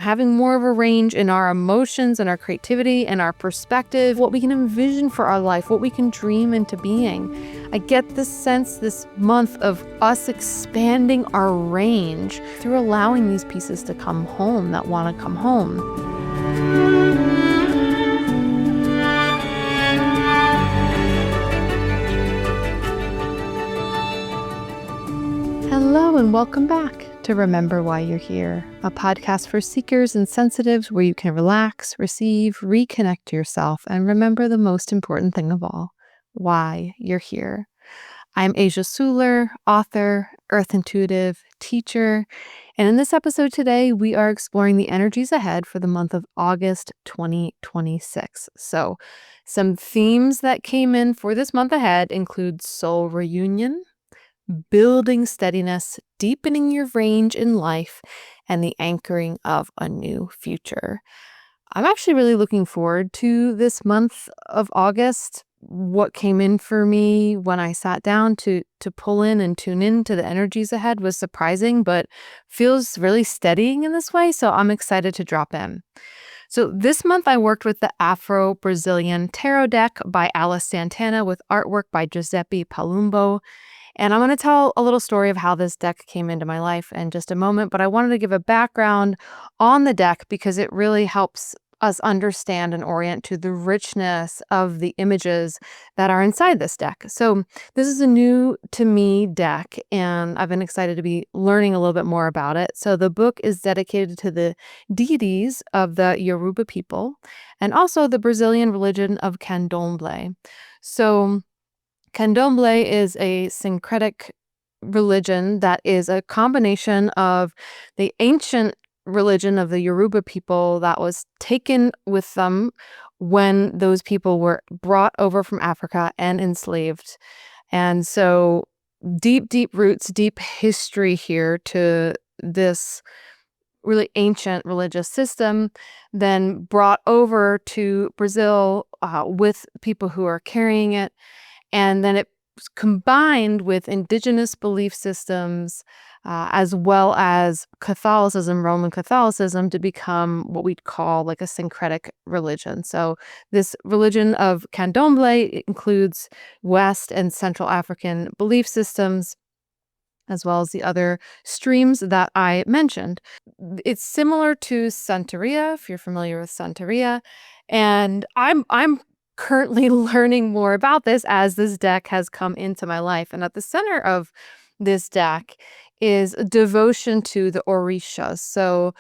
having more of a range in our emotions and our creativity and our perspective, what we can envision for our life, what we can dream into being. I get this sense this month of us expanding our range through allowing these pieces to come home that want to come home. Hello and welcome back to Remember Why You're Here, a podcast for seekers and sensitives where you can relax, receive, reconnect to yourself, and remember the most important thing of all, why you're here. I'm Asia Suler, author, earth intuitive, teacher, and in this episode today, we are exploring the energies ahead for the month of August 2026. So some themes that came in for this month ahead include soul reunion, building steadiness, deepening your range in life, and the anchoring of a new future. I'm actually really looking forward to this month of August. What came in for me when I sat down to pull in and tune in to the energies ahead was surprising, but feels really steadying in this way, so I'm excited to drop in. So this month I worked with the Afro-Brazilian Tarot deck by Alice Santana with artwork by Giuseppe Palumbo. And I'm going to tell a little story of how this deck came into my life in just a moment, but I wanted to give a background on the deck because it really helps us understand and orient to the richness of the images that are inside this deck. So this is a new to me deck, and I've been excited to be learning a little bit more about it. So the book is dedicated to the deities of the Yoruba people and also the Brazilian religion of Candomblé. So Candomblé is a syncretic religion that is a combination of the ancient religion of the Yoruba people that was taken with them when those people were brought over from Africa and enslaved. And so deep, deep roots, deep history here to this really ancient religious system, then brought over to Brazil with people who are carrying it. And then it was combined with indigenous belief systems as well as Catholicism, Roman Catholicism, to become what we'd call like a syncretic religion. So this religion of Candomblé includes West and Central African belief systems, as well as the other streams that I mentioned. It's similar to Santeria, if you're familiar with Santeria. And I'm currently learning more about this as this deck has come into my life. And at the center of this deck is a devotion to the Orishas. So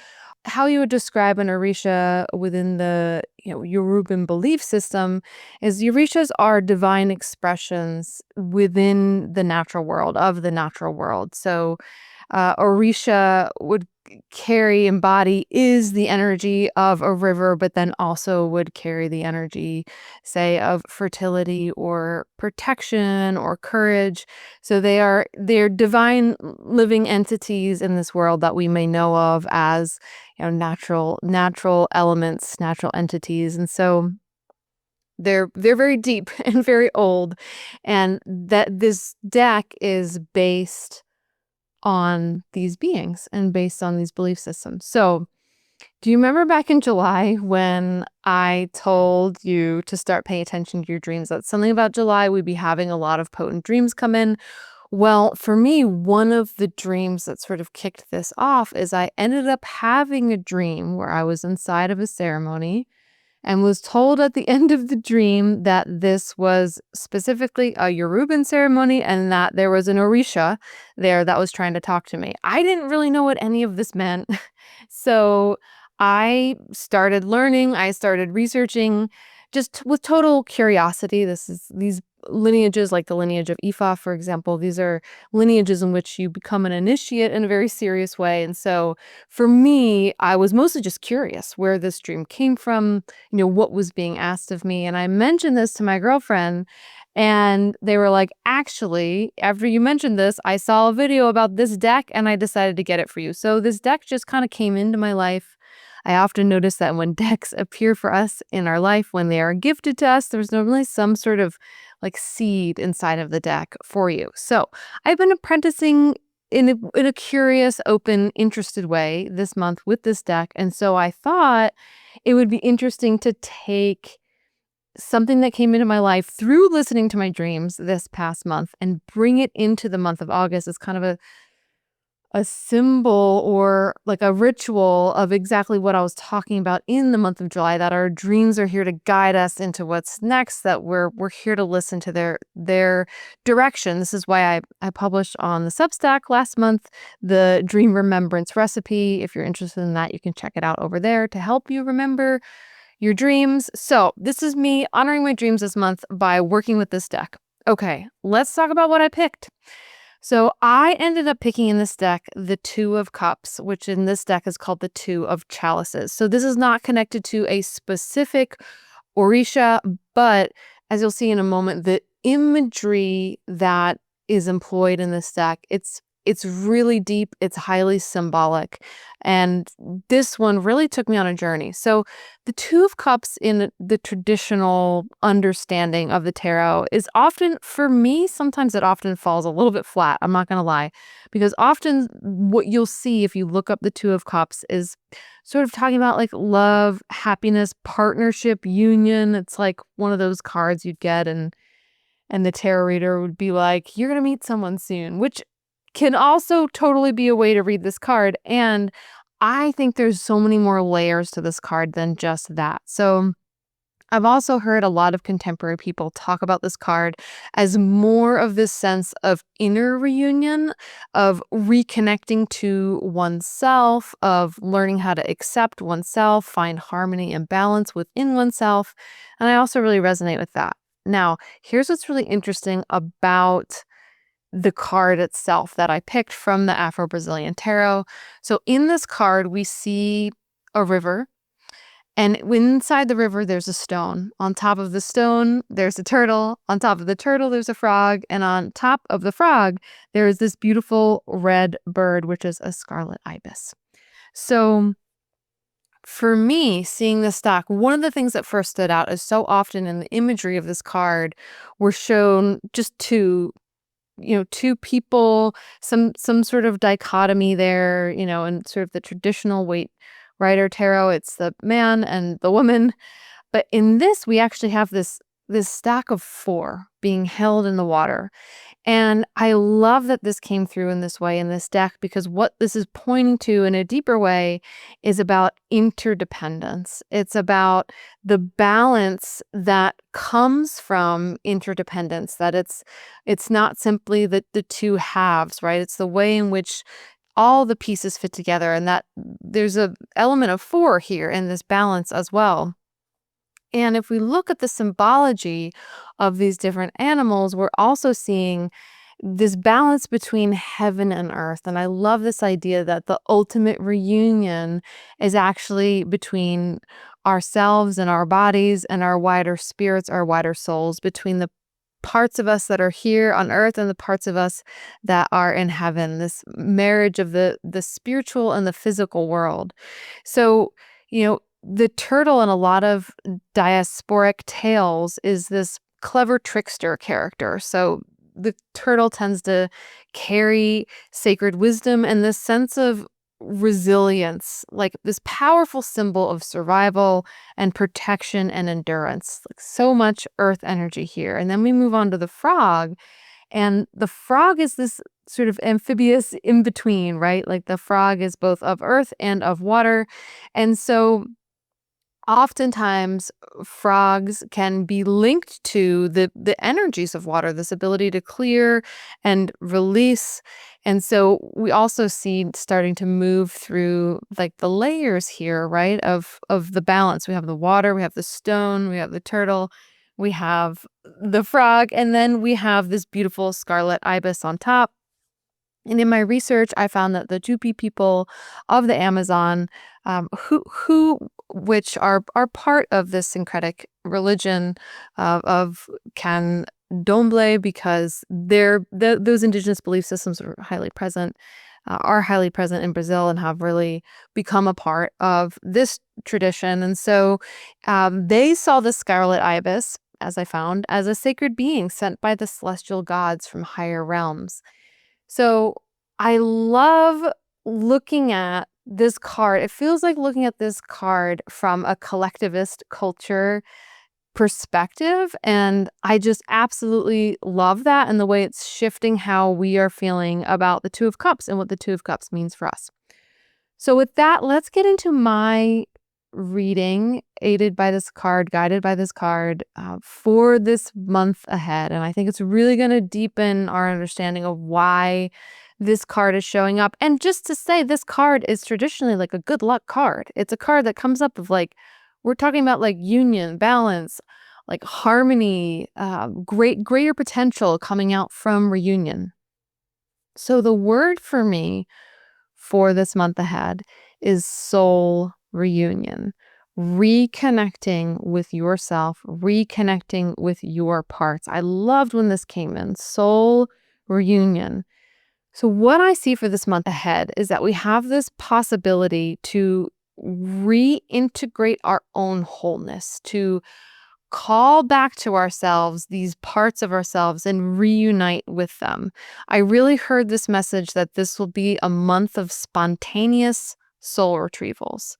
how you would describe an Orisha within the Yoruban belief system is the Orishas are divine expressions within the natural world, of the natural world. So Orisha would embody is the energy of a river, but then also would carry the energy, say, of fertility or protection or courage. So they're divine living entities in this world that we may know of as natural elements, natural entities. And so they're very deep and very old, and that this deck is based on these beings and based on these belief systems. So do you remember back in July when I told you to start paying attention to your dreams? That's something about July. We'd be having a lot of potent dreams come in. Well, for me, one of the dreams that sort of kicked this off is I ended up having a dream where I was inside of a ceremony and was told at the end of the dream that this was specifically a Yoruban ceremony and that there was an Orisha there that was trying to talk to me. I didn't really know what any of this meant. So I started learning, I started researching just with total curiosity. These lineages, like the lineage of Ifa, for example, these are lineages in which you become an initiate in a very serious way. And so for me, I was mostly just curious where this dream came from, what was being asked of me. And I mentioned this to my girlfriend, and they were like, actually, after you mentioned this, I saw a video about this deck and I decided to get it for you. So this deck just kind of came into my life. I often notice that when decks appear for us in our life, when they are gifted to us, there's normally some sort of like seed inside of the deck for you. So I've been apprenticing in a curious, open, interested way this month with this deck. And so I thought it would be interesting to take something that came into my life through listening to my dreams this past month and bring it into the month of August as kind of a symbol or like a ritual of exactly what I was talking about in the month of July, that our dreams are here to guide us into what's next, that we're here to listen to their direction. This is why I published on the Substack last month the dream remembrance recipe. If you're interested in that, you can check it out over there to help you remember your dreams. So this is me honoring my dreams this month by working with this deck. Okay, let's talk about what I picked. So I ended up picking in this deck the Two of Cups, which in this deck is called the Two of Chalices. So this is not connected to a specific Orisha, but as you'll see in a moment, the imagery that is employed in this deck, it's really deep, it's highly symbolic. And this one really took me on a journey. So the Two of Cups in the traditional understanding of the tarot is often, for me, sometimes it often falls a little bit flat. I'm not going to lie, because often what you'll see if you look up the Two of Cups is sort of talking about like love, happiness, partnership, union. It's like one of those cards you'd get and the tarot reader would be like, you're going to meet someone soon, which can also totally be a way to read this card. And I think there's so many more layers to this card than just that. So I've also heard a lot of contemporary people talk about this card as more of this sense of inner reunion, of reconnecting to oneself, of learning how to accept oneself, find harmony and balance within oneself. And I also really resonate with that. Now, here's what's really interesting about the card itself that I picked from the Afro-Brazilian Tarot. So in this card, we see a river, and inside the river, there's a stone. On top of the stone, there's a turtle. On top of the turtle, there's a frog. And on top of the frog, there is this beautiful red bird, which is a scarlet ibis. So for me, seeing this deck, one of the things that first stood out is so often in the imagery of this card, we're shown just two people, some sort of dichotomy there, and sort of the traditional Waite Rider tarot, it's the man and the woman. But in this, we actually have this stack of four being held in the water. And I love that this came through in this way in this deck, because what this is pointing to in a deeper way is about interdependence. It's about the balance that comes from interdependence, that it's not simply the two halves, right? It's the way in which all the pieces fit together, and that there's a element of four here in this balance as well. And if we look at the symbology of these different animals, we're also seeing this balance between heaven and earth. And I love this idea that the ultimate reunion is actually between ourselves and our bodies and our wider spirits, our wider souls, between the parts of us that are here on earth and the parts of us that are in heaven, this marriage of the spiritual and the physical world. So, the turtle in a lot of diasporic tales is this clever trickster character. So the turtle tends to carry sacred wisdom and this sense of resilience, like this powerful symbol of survival and protection and endurance. Like so much earth energy here. And then we move on to the frog, and the frog is this sort of amphibious in between, right? Like the frog is both of earth and of water. And so oftentimes, frogs can be linked to the energies of water, this ability to clear and release. And so we also see starting to move through like the layers here, right, of the balance. We have the water, we have the stone, we have the turtle, we have the frog, and then we have this beautiful scarlet ibis on top. And in my research, I found that the Tupi people of the Amazon, which are part of this syncretic religion of Candomblé, because those indigenous belief systems are highly present in Brazil and have really become a part of this tradition. And so they saw the scarlet ibis, as I found, as a sacred being sent by the celestial gods from higher realms. So I love looking at this card. It feels like looking at this card from a collectivist culture perspective. And I just absolutely love that and the way it's shifting how we are feeling about the Two of Cups and what the Two of Cups means for us. So, with that, let's get into my reading, aided by this card, guided by this card, for this month ahead. And I think it's really going to deepen our understanding of why this card is showing up. And just to say, this card is traditionally like a good luck card. It's a card that comes up of like, we're talking about like union, balance, like harmony, greater potential coming out from reunion. So the word for me for this month ahead is soul reunion. Reconnecting with yourself, reconnecting with your parts. I loved when this came in. Soul reunion. So, what I see for this month ahead is that we have this possibility to reintegrate our own wholeness, to call back to ourselves these parts of ourselves and reunite with them. I really heard this message that this will be a month of spontaneous soul retrievals.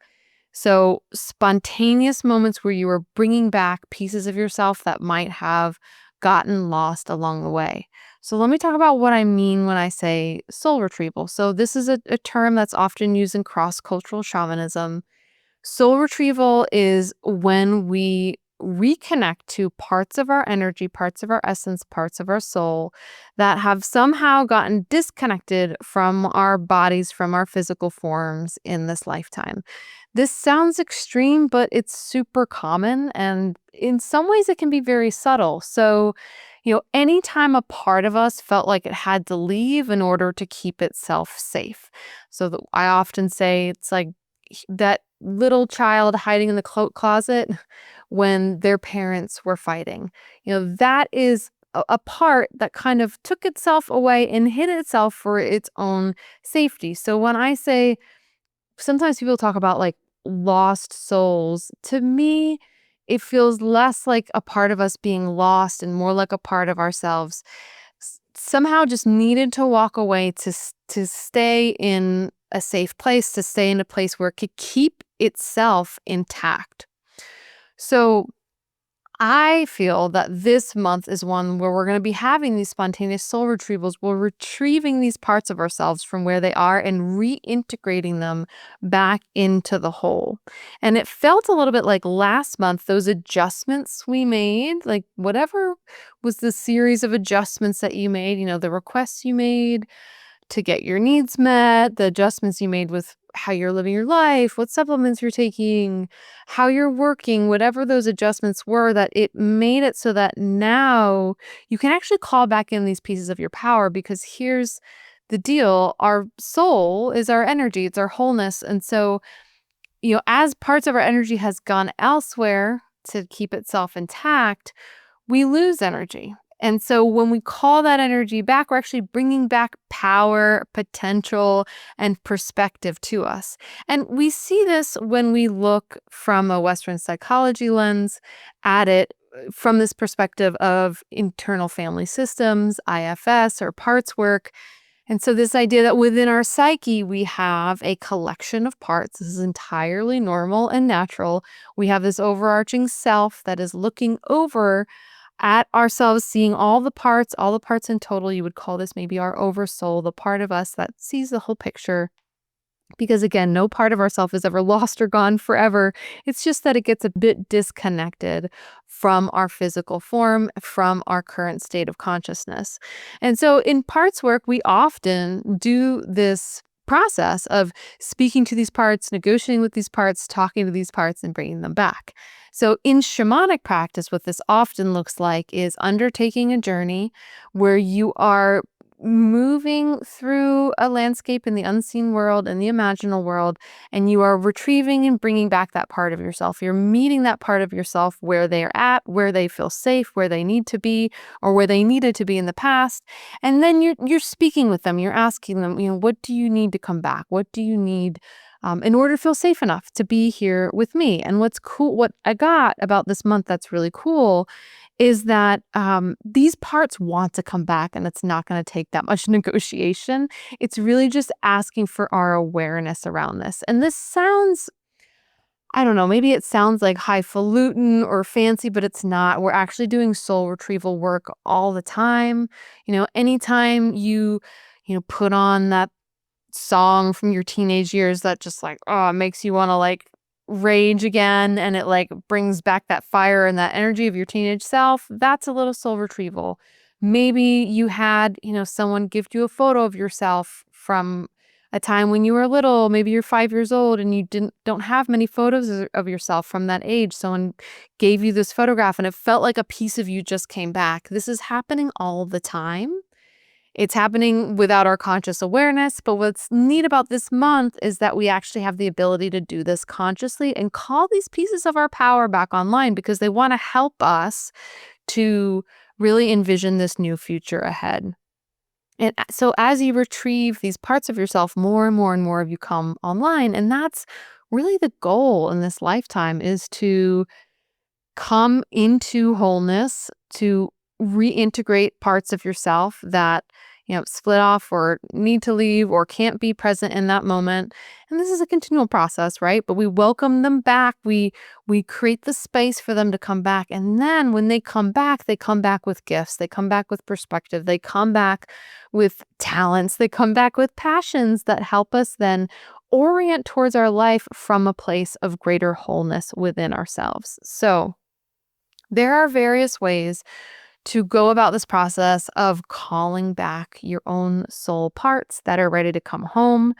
So, spontaneous moments where you are bringing back pieces of yourself that might have gotten lost along the way. So, let me talk about what I mean when I say soul retrieval. So, this is a term that's often used in cross cultural shamanism. Soul retrieval is when we reconnect to parts of our energy, parts of our essence, parts of our soul that have somehow gotten disconnected from our bodies, from our physical forms in this lifetime. This sounds extreme, but it's super common. And in some ways, it can be very subtle. So, anytime a part of us felt like it had to leave in order to keep itself safe. So, I often say it's like that little child hiding in the coat closet when their parents were fighting. That is a part that kind of took itself away and hid itself for its own safety. So when I say, sometimes people talk about like lost souls, to me, it feels less like a part of us being lost and more like a part of ourselves somehow just needed to walk away to stay in a safe place, to stay in a place where it could keep itself intact. So I feel that this month is one where we're going to be having these spontaneous soul retrievals. We're retrieving these parts of ourselves from where they are and reintegrating them back into the whole. And it felt a little bit like last month, those adjustments we made, like whatever was the series of adjustments that you made, the requests you made to get your needs met, the adjustments you made with how you're living your life, what supplements you're taking, how you're working, whatever those adjustments were, that it made it so that now you can actually call back in these pieces of your power. Because here's the deal, our soul is our energy, it's our wholeness. And so, as parts of our energy has gone elsewhere to keep itself intact, we lose energy. And so when we call that energy back, we're actually bringing back power, potential, and perspective to us. And we see this when we look from a Western psychology lens at it from this perspective of internal family systems, IFS, or parts work. And so this idea that within our psyche, we have a collection of parts. This is entirely normal and natural. We have this overarching self that is looking over at ourselves, seeing all the parts in total. You would call this maybe our oversoul, the part of us that sees the whole picture. Because again, no part of ourself is ever lost or gone forever. It's just that it gets a bit disconnected from our physical form, from our current state of consciousness. And so in parts work, we often do this process of speaking to these parts, negotiating with these parts, talking to these parts, and bringing them back. So in shamanic practice, what this often looks like is undertaking a journey where you are moving through a landscape in the unseen world and the imaginal world, and you are retrieving and bringing back that part of yourself. You're meeting that part of yourself where they're at, where they feel safe, where they need to be, or where they needed to be in the past. And then you're speaking with them. You're asking them, what do you need to come back? What do you need in order to feel safe enough to be here with me? And what's cool, what I got about this month that's really cool is that these parts want to come back, and it's not going to take that much negotiation. It's really just asking for our awareness around this. And this sounds, I don't know, maybe it sounds like highfalutin or fancy, but it's not. We're actually doing soul retrieval work all the time. Anytime put on that song from your teenage years that just like, oh, makes you want to like rage again, and it like brings back that fire and that energy of your teenage self, that's a little soul retrieval. Maybe you had, someone gift you a photo of yourself from a time when you were little. Maybe you're 5 years old and you don't have many photos of yourself from that age. Someone gave you this photograph and it felt like a piece of you just came back. This is happening all the time. It's happening without our conscious awareness, but what's neat about this month is that we actually have the ability to do this consciously and call these pieces of our power back online because they want to help us to really envision this new future ahead. And so as you retrieve these parts of yourself, more and more and more of you come online, and that's really the goal in this lifetime, is to come into wholeness, to reintegrate parts of yourself that, split off or need to leave or can't be present in that moment. And this is a continual process, right? But we welcome them back. We create the space for them to come back. And then when they come back with gifts. They come back with perspective. They come back with talents. They come back with passions that help us then orient towards our life from a place of greater wholeness within ourselves. So there are various ways to go about this process of calling back your own soul parts that are ready to come home.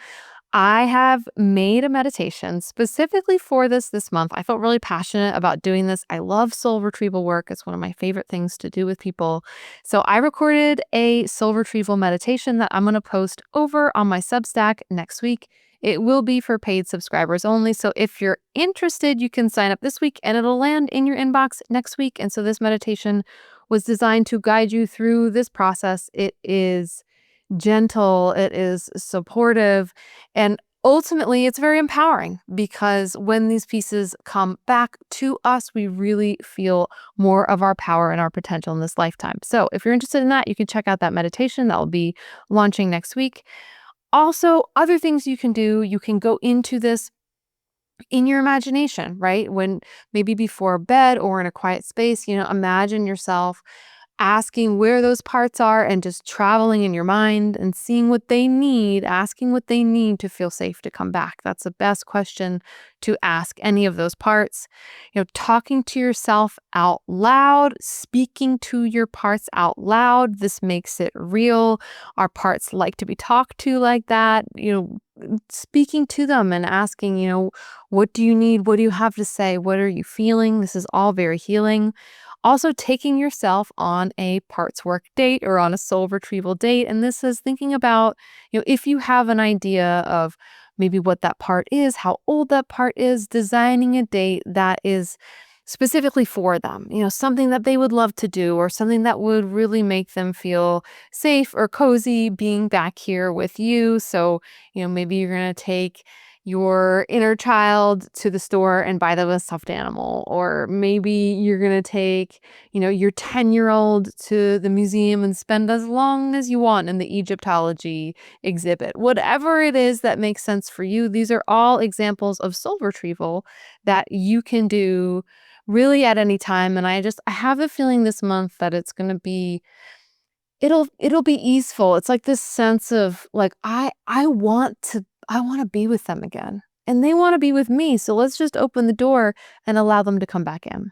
I have made a meditation specifically for this month. I felt really passionate about doing this. I love soul retrieval work. It's one of my favorite things to do with people. So I recorded a soul retrieval meditation that I'm going to post over on my Substack next week. It will be for paid subscribers only. So if you're interested, you can sign up this week and it'll land in your inbox next week. And so this meditation was designed to guide you through this process. It is gentle, it is supportive, and ultimately it's very empowering because when these pieces come back to us, we really feel more of our power and our potential in this lifetime. So if you're interested in that, you can check out that meditation that will be launching next week. Also, other things you can do, you can go into this in your imagination, right? When maybe before bed or in a quiet space, imagine yourself asking where those parts are and just traveling in your mind and seeing what they need, asking what they need to feel safe to come back. That's the best question to ask any of those parts. Talking to yourself out loud, speaking to your parts out loud. This makes it real. Our parts like to be talked to like that. Speaking to them and asking, what do you need? What do you have to say? What are you feeling? This is all very healing. Also, taking yourself on a parts work date or on a soul retrieval date. And this is thinking about, if you have an idea of maybe what that part is, how old that part is, designing a date that is specifically for them, something that they would love to do or something that would really make them feel safe or cozy being back here with you. So, maybe you're going to take your inner child to the store and buy them a stuffed animal. Or maybe you're going to take, your 10-year-old to the museum and spend as long as you want in the Egyptology exhibit. Whatever it is that makes sense for you, these are all examples of soul retrieval that you can do really at any time. And I have a feeling this month that it's going to be it'll be easeful. It's like this sense of like, I want to be with them again and they want to be with me. So let's just open the door and allow them to come back in.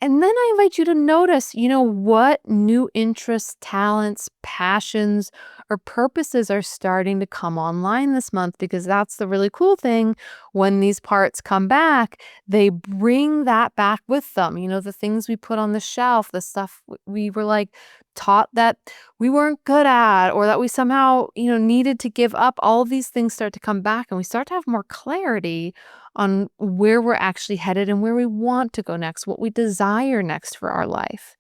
And then I invite you to notice, what new interests, talents, passions, or purposes are starting to come online this month, because that's the really cool thing. When these parts come back, they bring that back with them. The things we put on the shelf, the stuff we were like taught that we weren't good at, or that we somehow, needed to give up. All of these things start to come back and we start to have more clarity on where we're actually headed and where we want to go next, what we desire next for our life.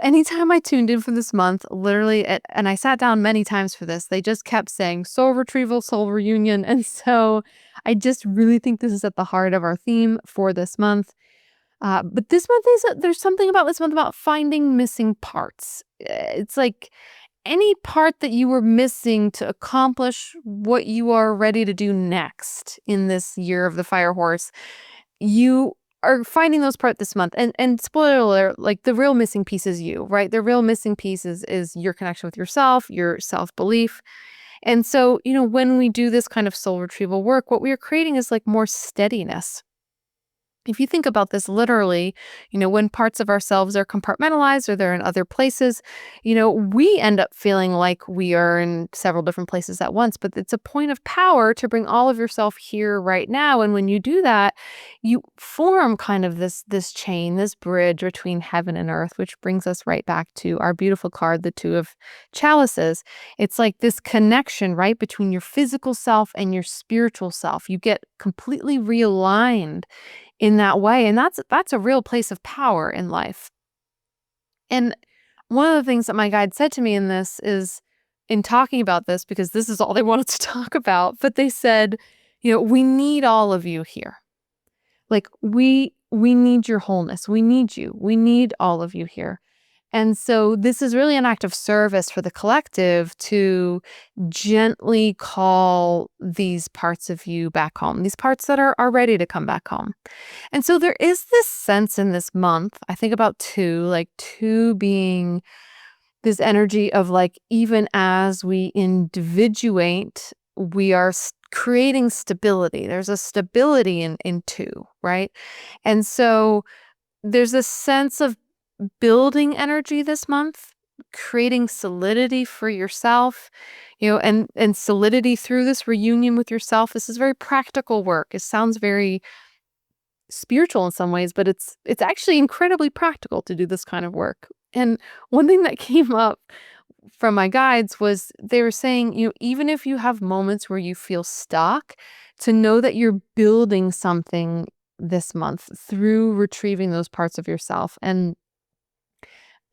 Anytime I tuned in for this month, literally, and I sat down many times for this, they just kept saying soul retrieval, soul reunion. And so I just really think this is at the heart of our theme for this month. But this month there's something about this month about finding missing parts. It's like any part that you were missing to accomplish what you are ready to do next in this year of the fire horse, you are finding those parts this month. And spoiler alert, like the real missing piece is you, right? The real missing piece is your connection with yourself, your self-belief. And so, when we do this kind of soul retrieval work, what we are creating is like more steadiness. If you think about this literally, when parts of ourselves are compartmentalized or they're in other places, we end up feeling like we are in several different places at once. But it's a point of power to bring all of yourself here right now. And when you do that, you form kind of this chain, this bridge between heaven and earth, which brings us right back to our beautiful card, the Two of Chalices. It's like this connection, right, between your physical self and your spiritual self. You get completely realigned in that way. And that's a real place of power in life. And one of the things that my guide said to me in this is, in talking about this, because this is all they wanted to talk about, but they said, we need all of you here. Like we need your wholeness. We need you. We need all of you here. And so this is really an act of service for the collective to gently call these parts of you back home, these parts that are ready to come back home. And so there is this sense in this month, I think about two being this energy of like, even as we individuate, we are creating stability. There's a stability in two, right? And so there's a sense of building energy this month, creating solidity for yourself, and solidity through this reunion with yourself. This is very practical work. It sounds very spiritual in some ways, but it's actually incredibly practical to do this kind of work. And one thing that came up from my guides was they were saying, even if you have moments where you feel stuck, to know that you're building something this month through retrieving those parts of yourself. And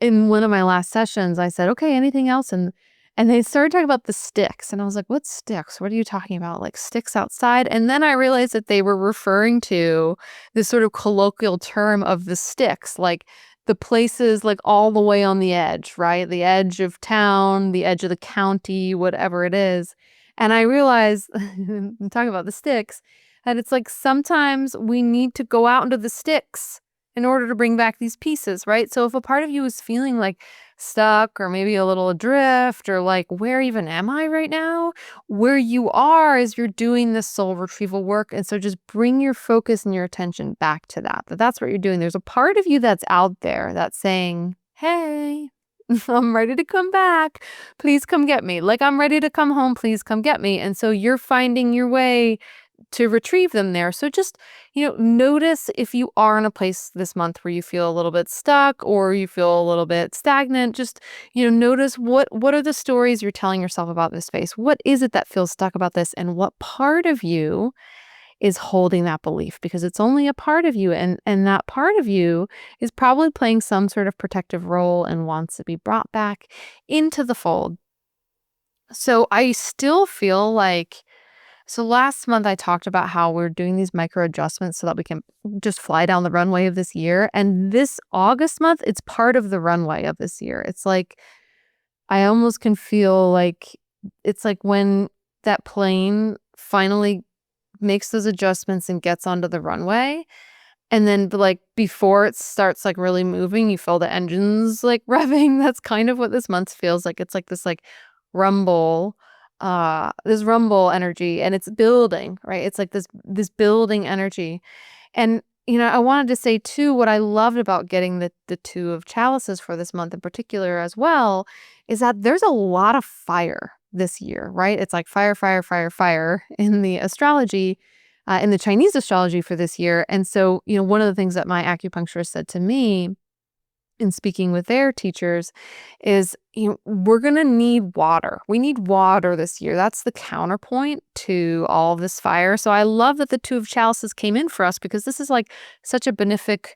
in one of my last sessions, I said, okay, anything else? And they started talking about the sticks. And I was like, what sticks? What are you talking about? Like sticks outside? And then I realized that they were referring to this sort of colloquial term of the sticks, like the places like all the way on the edge, right? The edge of town, the edge of the county, whatever it is. And I realized, talking about the sticks, that it's like sometimes we need to go out into the sticks in order to bring back these pieces, right? So if a part of you is feeling like stuck or maybe a little adrift or like, where even am I right now? Where you are is you're doing this soul retrieval work. And so just bring your focus and your attention back to that's what you're doing. There's a part of you that's out there that's saying, hey, I'm ready to come back. Please come get me. Like, I'm ready to come home. Please come get me. And so you're finding your way to retrieve them there. So just, notice if you are in a place this month where you feel a little bit stuck or you feel a little bit stagnant. Just, notice what are the stories you're telling yourself about this space? What is it that feels stuck about this? And what part of you is holding that belief? Because it's only a part of you, and that part of you is probably playing some sort of protective role and wants to be brought back into the fold. So I still feel like, so last month I talked about how we're doing these micro adjustments so that we can just fly down the runway of this year. And this August month, it's part of the runway of this year. It's like, I almost can feel like it's like when that plane finally makes those adjustments and gets onto the runway. And then like before it starts like really moving, you feel the engines like revving. That's kind of what this month feels like. It's like this like rumble, this rumble energy, and it's building, right? It's like this building energy. And I wanted to say too, what I loved about getting the Two of Chalices for this month in particular as well, is that there's a lot of fire this year, right? It's like fire, fire, fire, fire in the astrology, in the Chinese astrology for this year. And so, one of the things that my acupuncturist said to me in speaking with their teachers is, we're going to need water. We need water this year. That's the counterpoint to all of this fire. So I love that the Two of Chalices came in for us, because this is like such a benefic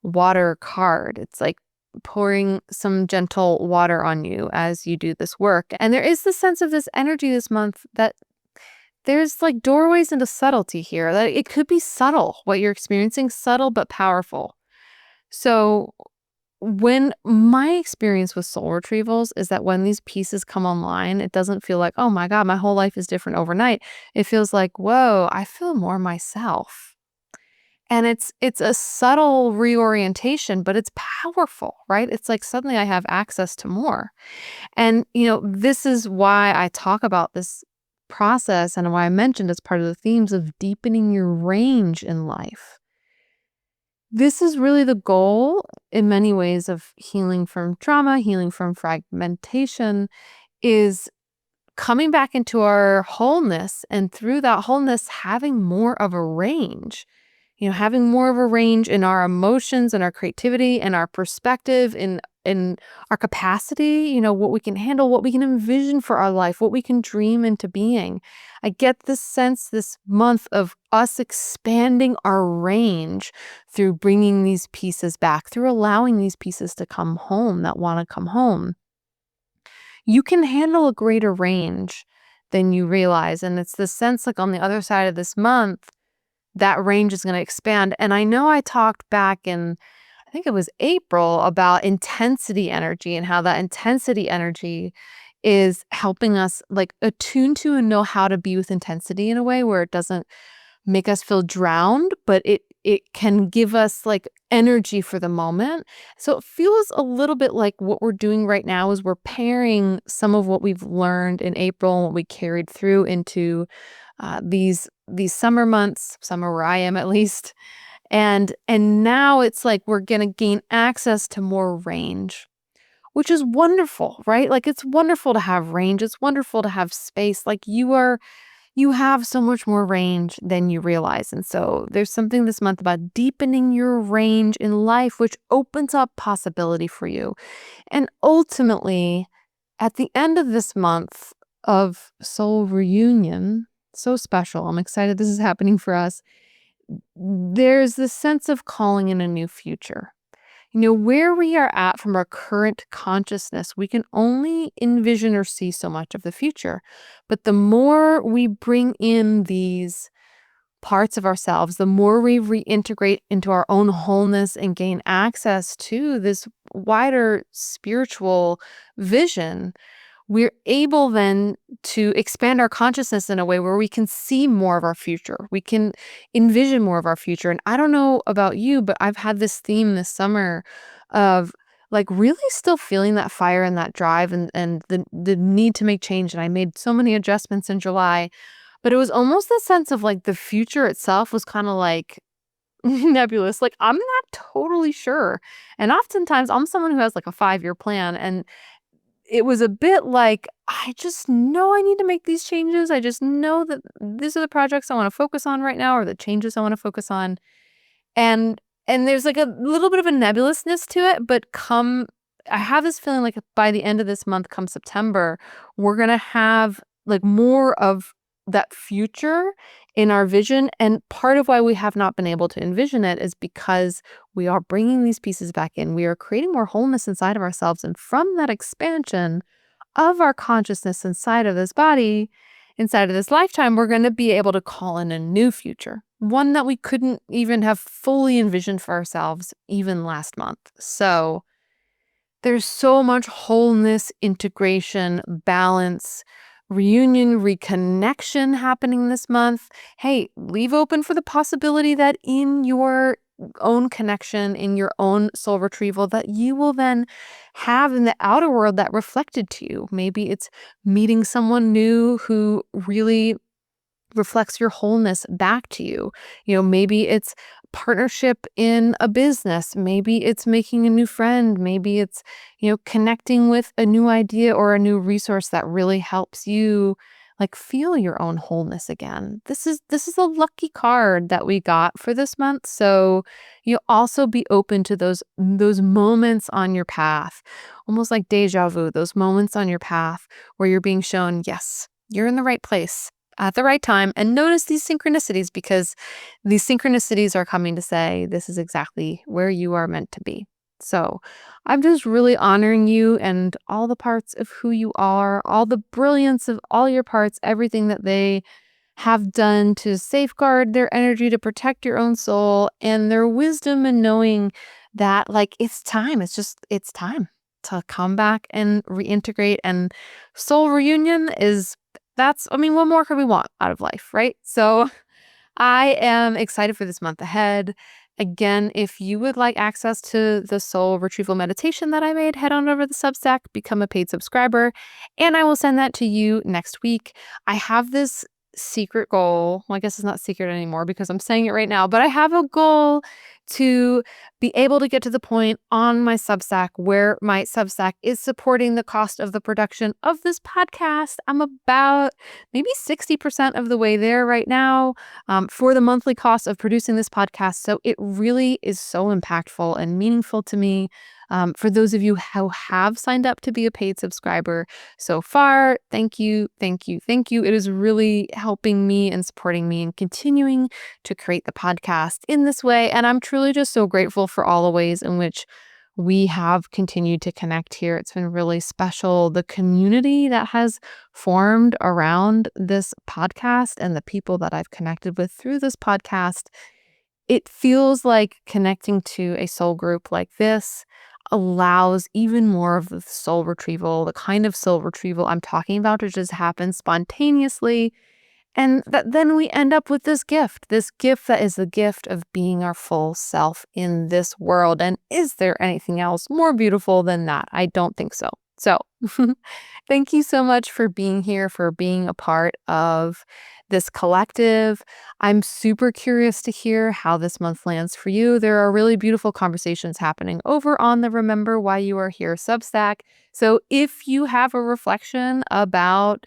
water card. It's like pouring some gentle water on you as you do this work. And there is this sense of this energy this month that there's like doorways into subtlety here, that it could be subtle, what you're experiencing, subtle but powerful. So when my experience with soul retrievals is that when these pieces come online, it doesn't feel like, oh my God, my whole life is different overnight. It feels like, whoa, I feel more myself. And it's a subtle reorientation, but it's powerful, right? It's like suddenly I have access to more. And, this is why I talk about this process and why I mentioned it's part of the themes of deepening your range in life. This is really the goal in many ways of healing from trauma, healing from fragmentation, is coming back into our wholeness, and through that wholeness, having more of a range. Having more of a range in our emotions and our creativity and our perspective, in our capacity, what we can handle, what we can envision for our life, what we can dream into being. I get this sense this month of us expanding our range through bringing these pieces back, through allowing these pieces to come home that want to come home. You can handle a greater range than you realize. And it's the sense like on the other side of this month, that range is going to expand. And I know I talked back in, I think it was April, about intensity energy and how that intensity energy is helping us like attune to and know how to be with intensity in a way where it doesn't make us feel drowned, but it can give us like energy for the moment. So it feels a little bit like what we're doing right now is we're pairing some of what we've learned in April and what we carried through into these summer months, summer where I am at least. And now it's like we're gonna gain access to more range, which is wonderful, right? Like it's wonderful to have range. It's wonderful to have space. Like you have so much more range than you realize. And so there's something this month about deepening your range in life, which opens up possibility for you. And ultimately, at the end of this month of soul reunion, so special. I'm excited this is happening for us. There's this sense of calling in a new future. Where we are at from our current consciousness, we can only envision or see so much of the future. But the more we bring in these parts of ourselves, the more we reintegrate into our own wholeness and gain access to this wider spiritual vision, we're able then to expand our consciousness in a way where we can see more of our future. We can envision more of our future. And I don't know about you, but I've had this theme this summer of like really still feeling that fire and that drive and the need to make change. And I made so many adjustments in July, but it was almost the sense of like the future itself was kind of like nebulous. Like I'm not totally sure. And oftentimes I'm someone who has like a 5-year plan, and it was a bit like, I just know I need to make these changes. I just know that these are the projects I want to focus on right now, or the changes I want to focus on. And there's like a little bit of a nebulousness to it, but I have this feeling like by the end of this month, come September, we're going to have like more of that future in our vision. And part of why we have not been able to envision it is because we are bringing these pieces back in. We are creating more wholeness inside of ourselves. And from that expansion of our consciousness inside of this body, inside of this lifetime, we're going to be able to call in a new future, one that we couldn't even have fully envisioned for ourselves even last month. So there's so much wholeness, integration, balance, reunion, reconnection happening this month. Hey, leave open for the possibility that in your own connection, in your own soul retrieval, that you will then have in the outer world that reflected to you. Maybe it's meeting someone new who really reflects your wholeness back to you. Maybe it's partnership in a business. Maybe it's making a new friend. Maybe it's, connecting with a new idea or a new resource that really helps you like feel your own wholeness again. This is a lucky card that we got for this month. So you also be open to those moments on your path, almost like deja vu, those moments on your path where you're being shown, yes, you're in the right place at the right time. And notice these synchronicities, because these synchronicities are coming to say, this is exactly where you are meant to be. So I'm just really honoring you and all the parts of who you are, all the brilliance of all your parts, everything that they have done to safeguard their energy, to protect your own soul, and their wisdom in knowing that it's time. It's time to come back and reintegrate. And soul reunion what more could we want out of life, right? So I am excited for this month ahead. Again, if you would like access to the soul retrieval meditation that I made, head on over to the Substack, become a paid subscriber, and I will send that to you next week. I have this secret goal. Well, I guess it's not secret anymore because I'm saying it right now, but I have a goal to be able to get to the point on my Substack where my Substack is supporting the cost of the production of this podcast. I'm about maybe 60% of the way there right now for the monthly cost of producing this podcast. So it really is so impactful and meaningful to me. For those of you who have signed up to be a paid subscriber so far, thank you, thank you, thank you. It is really helping me and supporting me and continuing to create the podcast in this way. And I'm truly just so grateful for all the ways in which we have continued to connect here. It's been really special. The community that has formed around this podcast and the people that I've connected with through this podcast, it feels like connecting to a soul group like this allows even more of the soul retrieval, the kind of soul retrieval I'm talking about, to just happen spontaneously. And that then we end up with this gift that is the gift of being our full self in this world. And is there anything else more beautiful than that? I don't think so. So thank you so much for being here, for being a part of this collective. I'm super curious to hear how this month lands for you. There are really beautiful conversations happening over on the Remember Why You Are Here Substack. So if you have a reflection about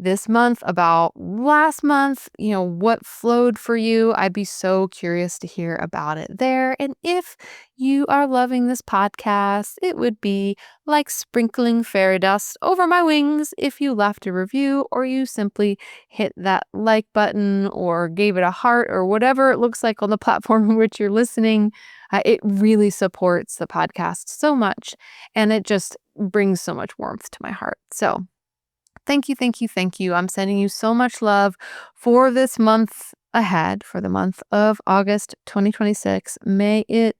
this month, about last month, what flowed for you, I'd be so curious to hear about it there. And if you are loving this podcast, it would be like sprinkling fairy dust over my wings if you left a review or you simply hit that like button or gave it a heart or whatever it looks like on the platform in which you're listening. It really supports the podcast so much, and it just brings so much warmth to my heart. So thank you, thank you, thank you. I'm sending you so much love for this month ahead, for the month of August 2026. May it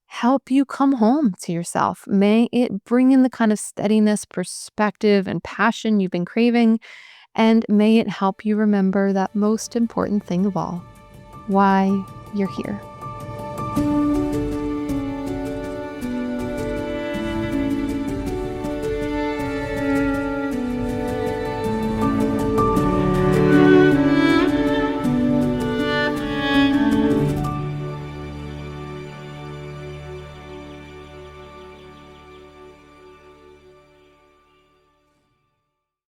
help you come home to yourself. May it bring in the kind of steadiness, perspective, and passion you've been craving. And may it help you remember that most important thing of all, why you're here.